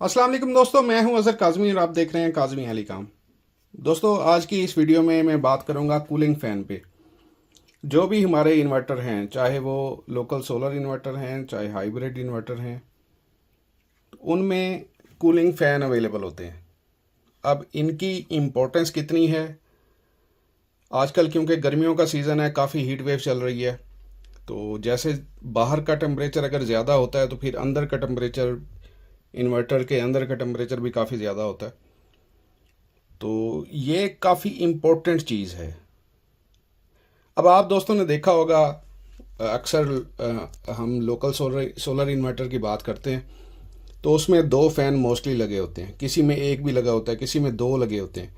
अस्सलाम वालेकुम दोस्तों, मैं हूं अज़हर काज़मी और आप देख रहे हैं काज़मी अली काम। दोस्तों, आज की इस वीडियो में मैं बात करूंगा कूलिंग फ़ैन पे। जो भी हमारे इन्वर्टर हैं, चाहे वो लोकल सोलर इन्वर्टर हैं, चाहे हाइब्रिड इन्वर्टर हैं, उनमें कूलिंग फ़ैन अवेलेबल होते हैं। अब इनकी इम्पोर्टेंस कितनी है आजकल, क्योंकि गर्मियों का सीज़न है, काफ़ी हीट वेव चल रही है। तो जैसे बाहर का टेम्परेचर अगर ज़्यादा होता है तो फिर अंदर का टेम्परेचर, इन्वर्टर के अंदर का टेम्परेचर भी काफ़ी ज़्यादा होता है। तो ये काफ़ी इम्पोर्टेंट चीज़ है। अब आप दोस्तों ने देखा होगा, अक्सर हम लोकल सोलर इन्वर्टर की बात करते हैं तो उसमें दो फ़ैन मोस्टली लगे होते हैं। किसी में एक भी लगा होता है, किसी में दो लगे होते हैं,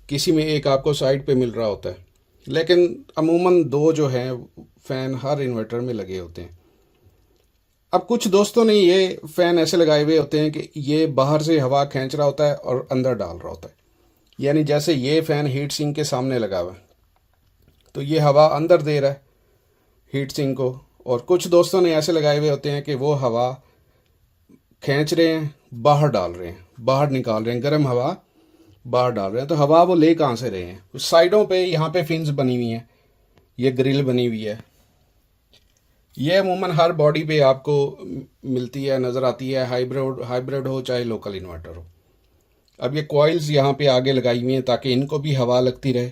किसी में एक आपको साइड पे मिल रहा होता है। लेकिन अमूमन दो जो हैं फ़ैन हर इन्वर्टर में लगे होते हैं। अब कुछ दोस्तों ने ये फ़ैन ऐसे लगाए हुए होते हैं कि ये बाहर से हवा खींच रहा होता है और अंदर डाल रहा होता है। यानी जैसे ये फ़ैन हीट सिंक के सामने लगा हुआ है तो ये हवा अंदर दे रहा है हीट सिंक को, और कुछ दोस्तों ने ऐसे लगाए हुए होते हैं कि वो हवा खींच रहे हैं, बाहर डाल रहे हैं, बाहर निकाल रहे हैं, गर्म हवा बाहर डाल रहे हैं। तो हवा वो ले कहाँ से रहे हैं? उस साइडों पे यहाँ पे फिन्स बनी हुई हैं, ये ग्रिल बनी हुई है। ये अमूमन हर बॉडी पे आपको मिलती है, नज़र आती है, हाइब्रिड हाइब्रिड हो चाहे लोकल इन्वर्टर हो। अब ये कॉइल्स यहाँ पे आगे लगाई हुई हैं ताकि इनको भी हवा लगती रहे।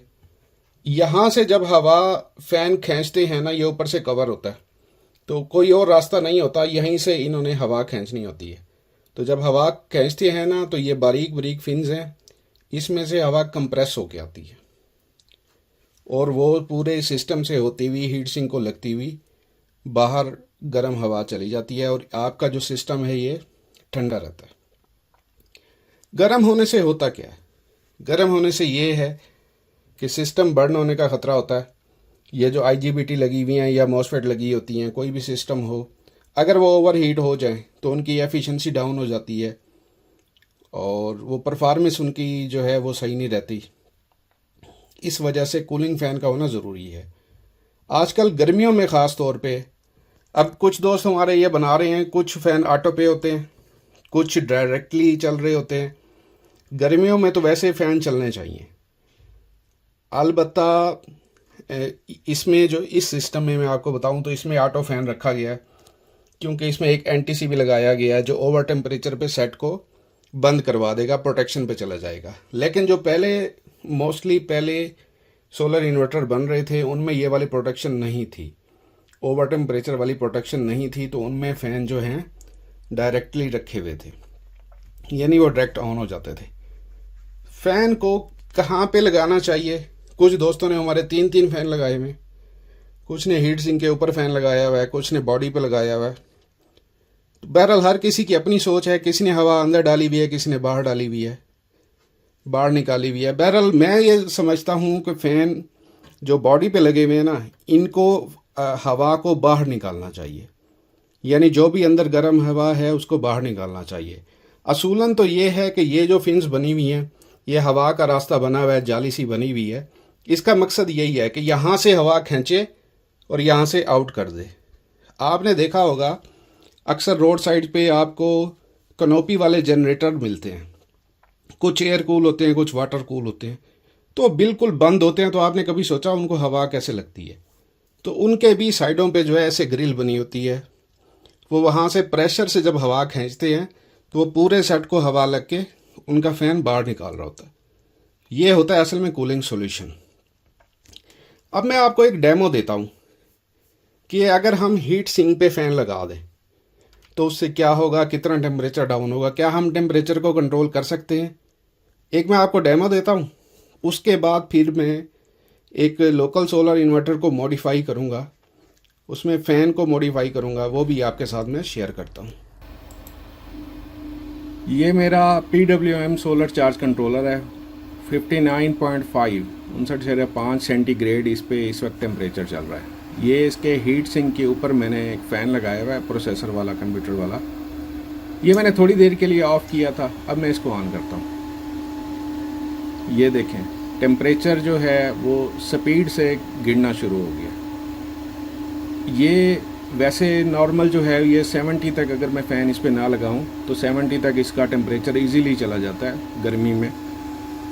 यहाँ से जब हवा फ़ैन खींचते हैं ना, ये ऊपर से कवर होता है तो कोई और रास्ता नहीं होता, यहीं से इन्होंने हवा खींचनी होती है। तो जब हवा खींचते हैं ना तो ये बारीक बारीक फिन्स हैं, इसमें से हवा कंप्रेस होके आती है और वो पूरे सिस्टम से होती हुई हीट सिंक को लगती हुई बाहर गर्म हवा चली जाती है और आपका जो सिस्टम है ये ठंडा रहता है। गर्म होने से होता क्या है? गर्म होने से ये है कि सिस्टम बर्न होने का ख़तरा होता है। ये जो आईजीबीटी लगी हुई हैं या मॉसफेट लगी होती हैं, कोई भी सिस्टम हो, अगर वो ओवर हीट हो जाए तो उनकी एफिशिएंसी डाउन हो जाती है और वो परफॉर्मेंस उनकी जो है वो सही नहीं रहती। इस वजह से कूलिंग फ़ैन का होना ज़रूरी है आजकल गर्मियों में ख़ास तौर पे। अब कुछ दोस्त हमारे ये बना रहे हैं, कुछ फ़ैन ऑटो पे होते हैं, कुछ डायरेक्टली चल रहे होते हैं। गर्मियों में तो वैसे फ़ैन चलने चाहिए। अलबत्ता इसमें जो इस सिस्टम में मैं आपको बताऊं तो इसमें ऑटो फ़ैन रखा गया है क्योंकि इसमें एक एंटीसी भी लगाया गया है जो ओवर टेम्परेचर पे सेट को बंद करवा देगा, प्रोटेक्शन पे चला जाएगा। लेकिन जो मोस्टली पहले सोलर इन्वर्टर बन रहे थे उनमें ये वाली प्रोटेक्शन नहीं थी, ओवर टेम्परेचर वाली प्रोटेक्शन नहीं थी, तो उनमें फ़ैन जो हैं डायरेक्टली रखे हुए थे, यानी वो डायरेक्ट ऑन हो जाते थे। फ़ैन को कहाँ पे लगाना चाहिए? कुछ दोस्तों ने हमारे तीन तीन फ़ैन लगाए हुए, कुछ ने हीट सिंक के ऊपर फ़ैन लगाया हुआ है, कुछ ने बॉडी पे लगाया हुआ है। तो बहरहाल हर किसी की अपनी सोच है, किसी ने हवा अंदर डाली हुई है, किसी ने बाहर डाली हुई है, बाहर निकाली हुई है। बहरहाल मैं ये समझता हूँ कि फ़ैन जो बॉडी पे लगे हुए हैं ना, इनको हवा को बाहर निकालना चाहिए, यानी जो भी अंदर गर्म हवा है उसको बाहर निकालना चाहिए। असूलन तो ये है कि ये जो फिन्स बनी हुई हैं, ये हवा का रास्ता बना हुआ है, जाली सी बनी हुई है। इसका मकसद यही है कि यहाँ से हवा खींचे और यहाँ से आउट कर दे। आपने देखा होगा अक्सर रोड साइड पे आपको कनोपी वाले जनरेटर मिलते हैं, कुछ एयर कूल होते हैं, कुछ वाटर कूल होते हैं, तो बिल्कुल बंद होते हैं। तो आपने कभी सोचा उनको हवा कैसे लगती है? तो उनके भी साइडों पे जो है ऐसे ग्रिल बनी होती है, वो वहाँ से प्रेशर से जब हवा खींचते हैं तो वो पूरे सेट को हवा लग के उनका फ़ैन बाहर निकाल रहा होता है। ये होता है असल में कूलिंग सॉल्यूशन। अब मैं आपको एक डेमो देता हूँ कि अगर हम हीट सिंक पे फ़ैन लगा दें तो उससे क्या होगा, कितना टेम्परेचर डाउन होगा, क्या हम टेम्परेचर को कंट्रोल कर सकते हैं। एक मैं आपको डेमो देता हूँ, उसके बाद फिर मैं एक लोकल सोलर इन्वर्टर को मॉडिफाई करूँगा, उसमें फ़ैन को मॉडिफाई करूँगा, वो भी आपके साथ में शेयर करता हूँ। ये मेरा PWM सोलर चार्ज कंट्रोलर है, 59.5 59.5 सेंटीग्रेड इस पे इस वक्त टेम्परेचर चल रहा है। ये इसके हीट सिंक के ऊपर मैंने एक फ़ैन लगाया हुआ है, प्रोसेसर वाला, कंप्यूटर वाला। ये मैंने थोड़ी देर के लिए ऑफ़ किया था, अब मैं इसको ऑन करता हूँ। ये देखें, टेम्परेचर जो है वो स्पीड से गिरना शुरू हो गया। ये वैसे नॉर्मल जो है ये 70 तक, अगर मैं फ़ैन इस पे ना लगाऊं तो 70 तक इसका टेम्परेचर इजीली चला जाता है गर्मी में।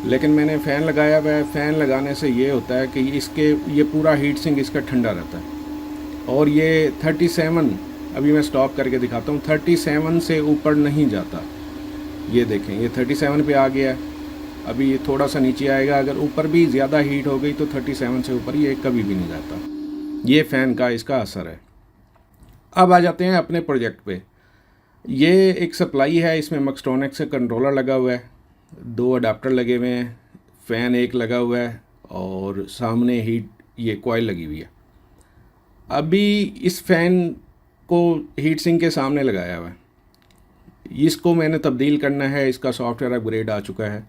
लेकिन मैंने फ़ैन लगाया हुआ है। फ़ैन लगाने से ये होता है कि इसके ये पूरा हीट सिंक इसका ठंडा रहता है। और ये 37, अभी मैं स्टॉप करके दिखाता हूँ, 37 से ऊपर नहीं जाता। ये देखें, ये 37 पे आ गया है। अभी ये थोड़ा सा नीचे आएगा। अगर ऊपर भी ज़्यादा हीट हो गई तो 37 से ऊपर ये कभी भी नहीं जाता। ये फ़ैन का इसका असर है। अब आ जाते हैं अपने प्रोजेक्ट पे। ये एक सप्लाई है, इसमें मैक्सट्रॉनिक्स से कंट्रोलर लगा हुआ है, 2 अडाप्टर लगे हुए हैं, फ़ैन एक लगा हुआ है और सामने हीट ये कॉइल लगी हुई है। अभी इस फ़ैन को हीट सिंक के सामने लगाया हुआ है। इसको मैंने तब्दील करना है, इसका सॉफ्टवेयर अपग्रेड आ चुका है।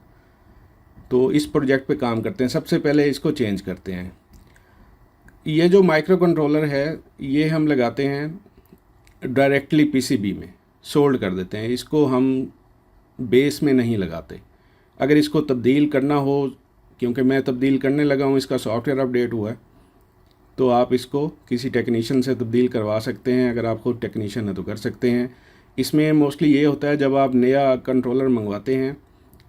तो इस प्रोजेक्ट पे काम करते हैं। सबसे पहले इसको चेंज करते हैं। ये जो माइक्रो कंट्रोलर है ये हम लगाते हैं डायरेक्टली पीसीबी में, सोल्ड कर देते हैं। इसको हम बेस में नहीं लगाते। अगर इसको तब्दील करना हो, क्योंकि मैं तब्दील करने लगा हूँ, इसका सॉफ्टवेयर अपडेट हुआ है, तो आप इसको किसी टेक्नीशियन से तब्दील करवा सकते हैं। अगर आप खुद टेक्नीशियन है तो कर सकते हैं। इसमें मोस्टली ये होता है, जब आप नया कंट्रोलर मंगवाते हैं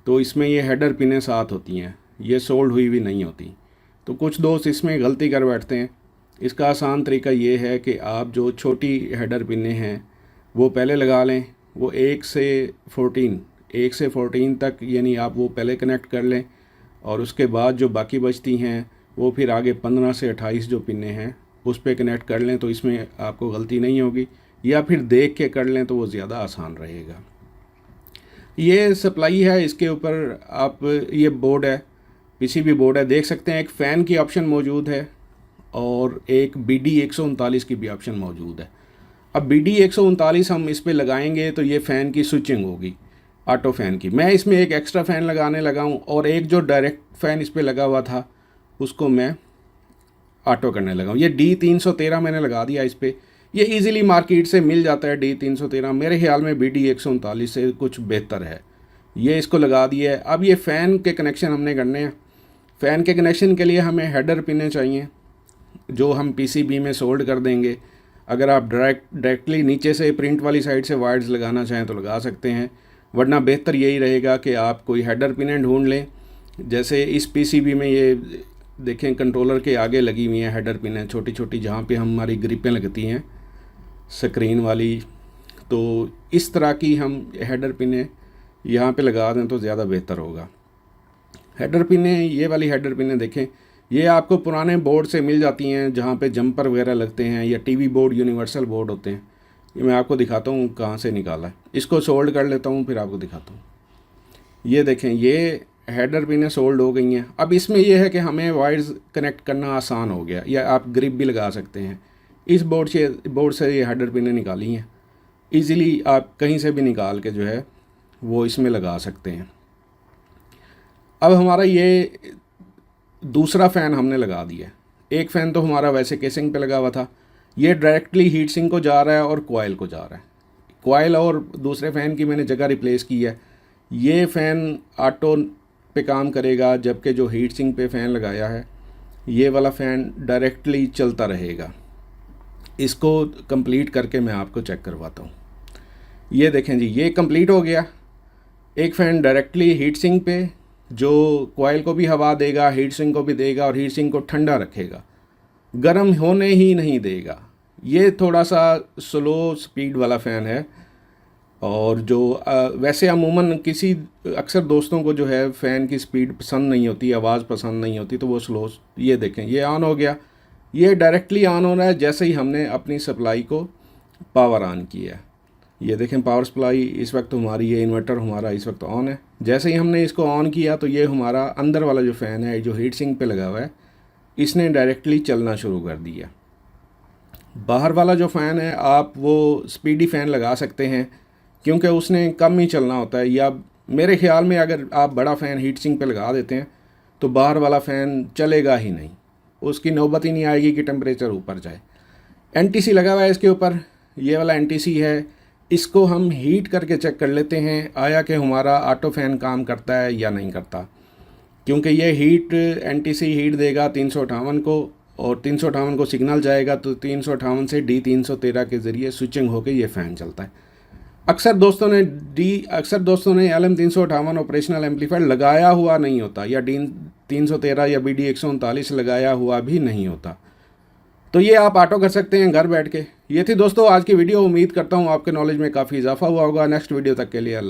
तो इसमें ये हेडर पिनें साथ होती हैं, ये सोल्ड हुई भी नहीं होती। तो कुछ दोस्त इसमें गलती कर बैठते हैं। इसका आसान तरीका ये है कि आप जो छोटी हेडर पिनें हैं वो पहले लगा लें। वो 1 से 14 तक, यानी आप वो पहले कनेक्ट कर लें और उसके बाद जो बाकी बचती हैं वो फिर आगे 15 से 28 जो पिनें हैं उस पर कनेक्ट कर लें, तो इसमें आपको गलती नहीं होगी। या फिर देख के कर लें तो वो ज़्यादा आसान रहेगा। ये सप्लाई है, इसके ऊपर आप, ये बोर्ड है, पीसीबी बोर्ड है, देख सकते हैं। एक फ़ैन की ऑप्शन मौजूद है और एक BD 139 की भी ऑप्शन मौजूद है। अब BD 139 हम इस पे लगाएंगे तो ये फ़ैन की स्विचिंग होगी ऑटो फ़ैन की। मैं इसमें एक एक्स्ट्रा फ़ैन लगाने लगा हूँ और एक जो डायरेक्ट फ़ैन इस पे लगा हुआ था उसको मैं ऑटो करने लगा हूँ। ये D313 मैंने लगा दिया इस पर। ये इजीली मार्केट से मिल जाता है D313। मेरे ख्याल में BD 139 से कुछ बेहतर है। ये इसको लगा दिया है। अब ये फ़ैन के कनेक्शन हमने करने हैं। फ़ैन के कनेक्शन के लिए हमें हेडर पिनें चाहिए जो हम पीसीबी में सोल्ड कर देंगे। अगर आप डायरेक्टली नीचे से प्रिंट वाली साइड से वायर्स लगाना चाहें तो लगा सकते हैं, वरना बेहतर यही रहेगा कि आप कोई हेडर पिनें ढूंढ लें। जैसे इस पीसीबी में ये देखें, कंट्रोलर के आगे लगी हुई हैं हेडर पिनें छोटी छोटी, जहाँ पे हमारी ग्रिपें लगती हैं स्क्रीन वाली। तो इस तरह की हम हेडर पिनें यहाँ पे लगा दें तो ज़्यादा बेहतर होगा। हेडर पिनें, ये वाली हेडर पिनें देखें, ये आपको पुराने बोर्ड से मिल जाती हैं जहाँ पे जंपर वगैरह लगते हैं, या टीवी बोर्ड, यूनिवर्सल बोर्ड होते हैं। ये मैं आपको दिखाता हूँ कहाँ से निकाला है। इसको सोल्ड कर लेता हूँ फिर आपको दिखाता हूँ। ये देखें, ये हेडर पिनें सोल्ड हो गई हैं। अब इसमें यह है कि हमें वायर्स कनेक्ट करना आसान हो गया, या आप ग्रिप भी लगा सकते हैं। इस बोर्ड से ये हेडर पिनें निकाली हैं। ईज़िली आप कहीं से भी निकाल के जो है वो इसमें लगा सकते हैं। अब हमारा ये दूसरा फ़ैन हमने लगा दिया। एक फ़ैन तो हमारा वैसे केसिंग पे लगा हुआ था, ये डायरेक्टली हीट सिंक को जा रहा है और कॉइल को जा रहा है। कॉइल और दूसरे फ़ैन की मैंने जगह रिप्लेस की है। ये फ़ैन ऑटो पे काम करेगा, जबकि जो हीट सिंक पे फ़ैन लगाया है ये वाला फ़ैन डायरेक्टली चलता रहेगा। इसको कंप्लीट करके मैं आपको चेक करवाता हूँ। ये देखें जी, ये कंप्लीट हो गया। एक फ़ैन डायरेक्टली हीट सिंक पे जो कॉइल को भी हवा देगा, हीट सिंक को भी देगा और हीट सिंक को ठंडा रखेगा, गर्म होने ही नहीं देगा। ये थोड़ा सा स्लो स्पीड वाला फ़ैन है। और जो वैसे अमूमन किसी अक्सर दोस्तों को जो है फ़ैन की स्पीड पसंद नहीं होती, आवाज़ पसंद नहीं होती, तो वो स्लो। ये देखें, ये ऑन हो गया। ये डायरेक्टली ऑन हो रहा है जैसे ही हमने अपनी सप्लाई को पावर ऑन किया है। ये देखें, पावर सप्लाई इस वक्त हमारी, ये इन्वर्टर हमारा इस वक्त ऑन है। जैसे ही हमने इसको ऑन किया तो ये हमारा अंदर वाला जो फ़ैन है जो हीट सिंक पे लगा हुआ है, इसने डायरेक्टली चलना शुरू कर दिया। बाहर वाला जो फ़ैन है आप वो स्पीडी फ़ैन लगा सकते हैं, क्योंकि उसने कम ही चलना होता है। या मेरे ख़्याल में अगर आप बड़ा फ़ैन हीट सिंक पे लगा देते हैं तो बाहर वाला फ़ैन चलेगा ही नहीं, उसकी नौबत ही नहीं आएगी कि टेम्परेचर ऊपर जाए। NTC लगा हुआ है इसके ऊपर, ये वाला NTC है। इसको हम हीट करके चेक कर लेते हैं आया कि हमारा ऑटो फ़ैन काम करता है या नहीं करता, क्योंकि ये हीट NTC हीट देगा 358 को और 358 को सिग्नल जाएगा तो 358 से D313 के ज़रिए स्विचिंग होकर ये फ़ैन चलता है। अक्सर दोस्तों ने LM358 ऑपरेशनल एम्पलीफायर लगाया हुआ नहीं होता, या D313 या BD139 लगाया हुआ भी नहीं होता। तो ये आप ऑटो कर सकते हैं घर बैठ के। ये थी दोस्तों आज की वीडियो। उम्मीद करता हूँ आपके नॉलेज में काफ़ी इजाफा हुआ होगा। नेक्स्ट वीडियो तक के लिए अल्लाह।